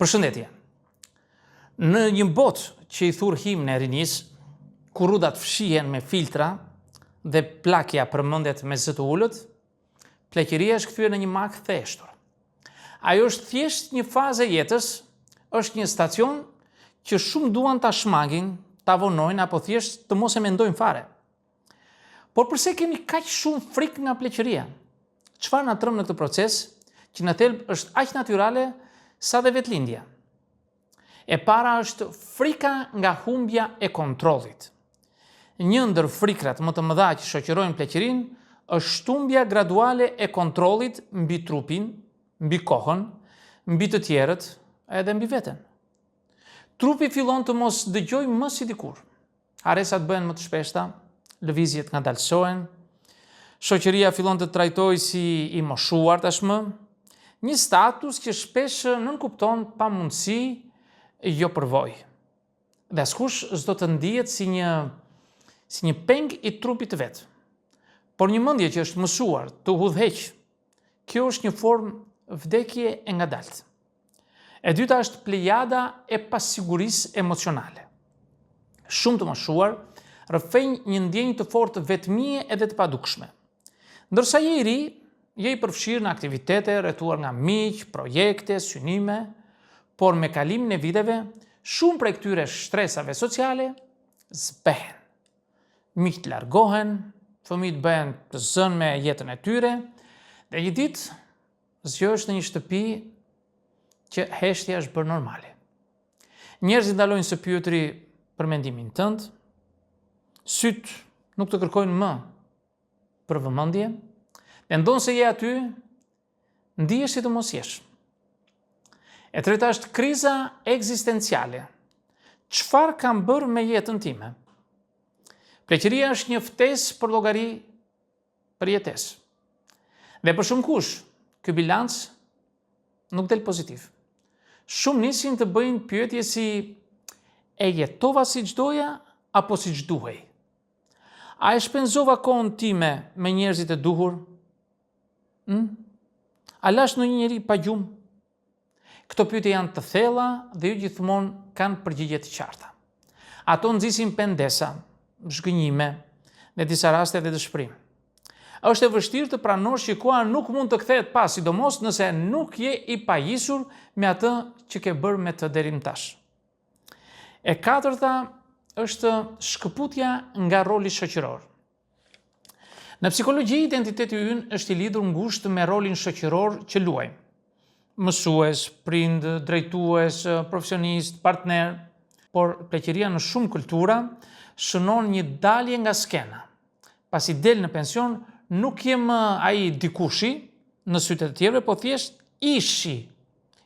Përshëndetje. Në një botë që i thur himne e rinis, ku rrudat fshihen me filtra dhe plakja përmendet me zë të ulët, pleqëria është kthyer në një mak theshtur. Ajo është thjesht një fazë e jetës, është një stacion që shumë duan ta shmangin, ta vonojnë apo thjesht të mos e mendojnë fare. Por përse kemi kaq shumë frikë nga pleqëria? Çfarë na trëm në këtë proces që në thelb është aq natyrale sa dhe vetëlindja? E para është frika nga humbja e kontrollit. Një ndër frikrat më të mëdha që shoqërojnë pleqërinë është humbja graduale e kontrollit mbi trupin, mbi kohën, mbi të tjerët, edhe mbi veten. Trupi fillon të mos dëgjojë më si dikur. Haresat bëhen më të shpeshta, lëvizjet ngadalësohen, shoqëria fillon të trajtojë si i moshuar tashmë, një status që shpesh nënkupton pamundësi, jo përvojë. Dhe askush s'do të ndihet si një peng i trupit të vet. Por një mendje që është mësuar të udhëheq, kjo është një formë vdekje e ngadaltë. E dyta është plejada e pasigurisë emocionale. Shumë të moshuar rrëfejnë një ndjenjë të fortë vetmie edhe të padukshme. Ndërsa je i ri, je i përfshirë në aktivitete rrethuar nga miq, projekte, synime, por me kalimin e viteve, shumë prej këtyre shtresave sociale zbehen. Miqt largohen, fëmijët bëhen të zënë me jetën e tyre, dhe një ditë zgjohesh në një shtëpi që heshtja është bërë normale. Njerëzit ndalojnë së pyetri për mendimin tënd, syt nuk të kërkojnë më për vëmendje, dhe ndonë se je aty, ndihesh si të mos jesh. E treta është kriza ekzistenciale. Çfarë kam bërë me jetën time? Pleqëria është një ftesë për llogari për jetesë. Dhe për shumë kush, ky bilanc nuk del pozitiv. Shumë nisin të bëjnë pyetje si e jetova siç doja apo siç duhej? A e shpenzova kohën time me njerëzit e duhur? A lash në një njeri pa gjumë? Këto pyetje janë të thella dhe jo gjithmonë kanë përgjigje të qarta. Ato nxisin pendesa, zhgënjime, në disa raste edhe dëshpërim. Është e vështirë të pranosh që koha nuk mund të kthehet pas, sidomos nëse nuk je i pajisur me atë që ke bërë me të deri më tash. E katërta është shkëputja nga roli shoqëror. Në psikologji, identiteti ynë është i lidhur ngushtë me rolin shoqëror që luajmë. Mësues, prind, drejtues, profesionist, partner, por pleqëria në shumë kultura shënon një dalje nga skena. Pasi del në pension, nuk jem ai dikushi në sytë të tjerëve, po thjesht ishi.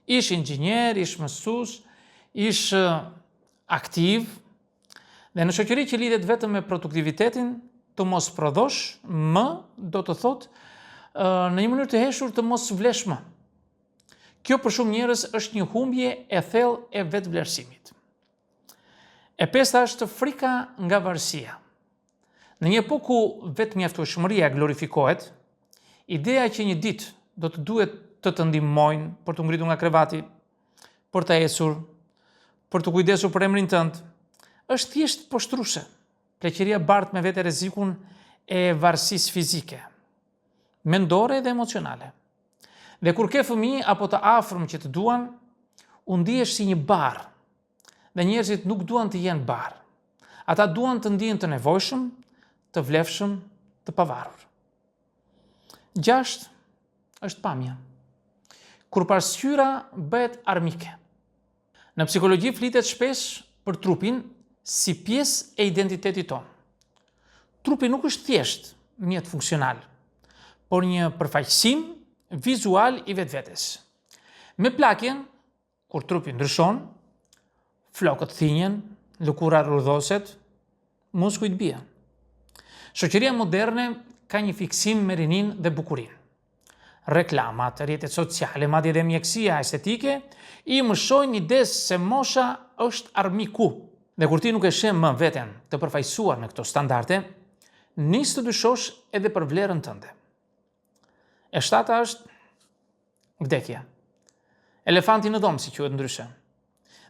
Ish inxhinier, ish mësues, ish aktiv. Dhe në shoqëri që lidhet vetëm me produktivitetin, të mos prodhosh më, do të thotë në një mënyrë të heshtur të mos vlesh më. Kjo për shumë njerëz është një humbje e thellë e vetvlerësimit. E pesta është frika nga varësia. Në një epokë ku vetëmjaftueshmëria glorifikohet, ideja që një ditë do të duhet të ndihmojnë për të ngritur nga krevati, për të ecur, për të kujdesur për emrin tënd, është thjesht poshtruese. Pleqëria bart me vete rrezikun e varësisë fizike, mendore dhe emocionale. Dhe kur ke fëmijë apo të afërm që të duan, u ndihesh si një barr. Dhe njerëzit nuk duan të jenë barr. Ata duan të ndihen të nevojshëm, të vlefshëm, të pavarur. 6 është pamja. Kur pasqyra bëhet armike. Në psikologji flitet shpesh për trupin si pjesë e identitetit tonë. Trupi nuk është thjesht mjet funksional, por një përfaqësim vizual i vetvetes. Me plakjen, kur trupi ndryshon, flokët thinjen, lëkura rrudhoset, muskujt bien. Shoqëria moderne ka një fiksim me rinin dhe bukurinë. Reklamat, rrjetet sociale, madje edhe mjekësia estetike i mësojnë idesë se mosha është armiku. Dhe kur ti nuk e sheh më veten të përfaqësuar në këto standarde, nis të dyshosh edhe për vlerën tënde. E shtata është vdekja. Elefanti në dhomë, si quhet ndryshe.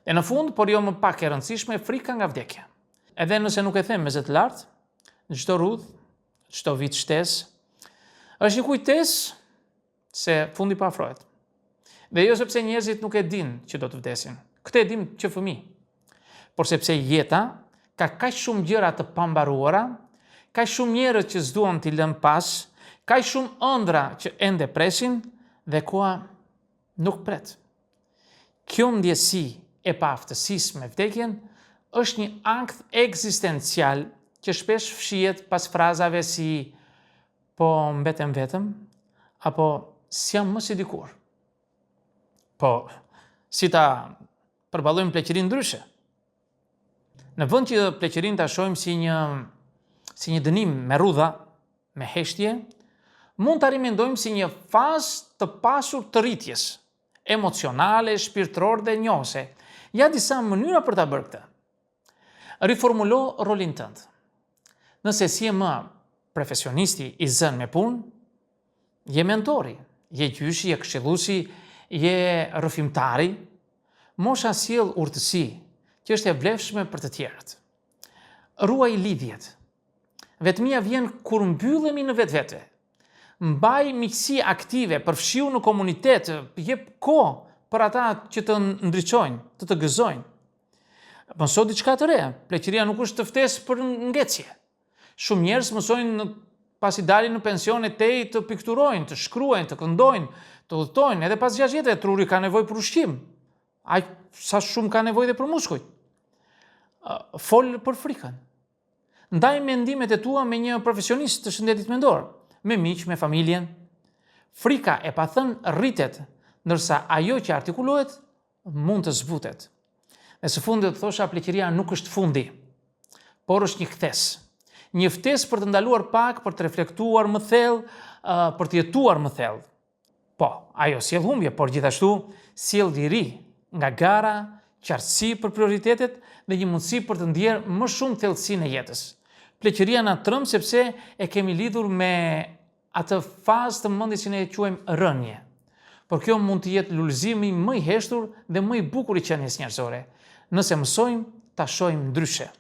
Dhe në fund, por jo më pak e rëndësishme, frika nga vdekja. Edhe nëse nuk e them me zë të lartë, në çdo rrudh, çdo vit shtesë, është një kujtesë se fundi paafrohet. Dhe jo sepse njerëzit nuk e dinë që do të vdesin. Këtë e dim që fëmijë. Por sepse jeta ka kaq shumë gjëra të pambaruara, kaq shumë njerëz që s'duan t'i lënë pas, kaq shumë ëndra që ende presin dhe koha nuk pret. Kjo ndjesi e paaftësisë me vdekjen është një ankth ekzistencial që shpesh fshihet pas frazave si po mbetem vetëm apo s'jam më si dikur. Po, si ta përballojmë pleqërinë ndryshe? Në vend që pleqërinë ta shohim si një dënim me rrudha, me heshtje, mund ta rimendojmë si një fazë të pasur të rritjes emocionale, shpirtërore dhe njohëse. Ja disa mënyra për ta bërë këtë. Riformulo rolin tënd. Nëse si je më profesionisti i zënë me punë, je mentori, je gjyshi, je këshilluesi, je rrëfimtari, mosha sjell urtësi që është e vlefshme për të tjerët. Ruaj lidhjet. Vetmia vjen kur mbyllemi në vetvete. Mbaj miqësi aktive, përfshiu në komunitet, jep kohë për ata që të ndriçojnë, të gëzojnë. Mëso diçka të re. Pleqëria nuk është të ftesë për ngecje. Shumë njerëz mësojnë pasi dalin në pension e tej të pikturojnë, të shkruajnë, të këndojnë, të udhtojnë, edhe pas 6 jetëve truri ka nevojë për ushqim. Aq sa shumë ka nevojë dhe për muskujt. Fol për frikën. Ndaj mendimet e tua me një profesionist të shëndetit mendor, me miq, me familjen. Frika e pathënë rritet, ndërsa ajo që artikulohet mund të zbutet. Dhe së fundit do të thosha, pleqëria nuk është fundi, por është një kthes. Një ftesë për të ndaluar pak, për të reflektuar më thellë, për të jetuar më thellë. Po, ajo sjell humbje, por gjithashtu sjell liri nga gara, qartësi për prioritetet dhe një mundësi për të ndjerë më shumë thellësinë e jetës. Pleqëria na trëm sepse e kemi lidhur me atë fazë të mendjes që ne e quajmë rënje. Por kjo mund të jetë lullëzimi më i heshtur dhe më i bukur i qenies njerëzore. Nëse mësojmë, ta shohim ndryshe.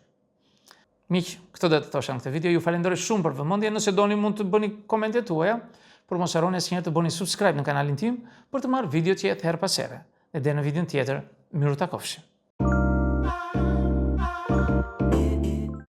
Miq, këtë do të thosha në këtë video. Ju falenderoj shumë për vëmendjen. Nëse doni mund të bëni komentet tuaja, por mos harroni asnjëherë të bëni subscribe në kanalin tim për të marrë videot që jetë her pas here. Dhe deri në videon tjetër, miru takofshim.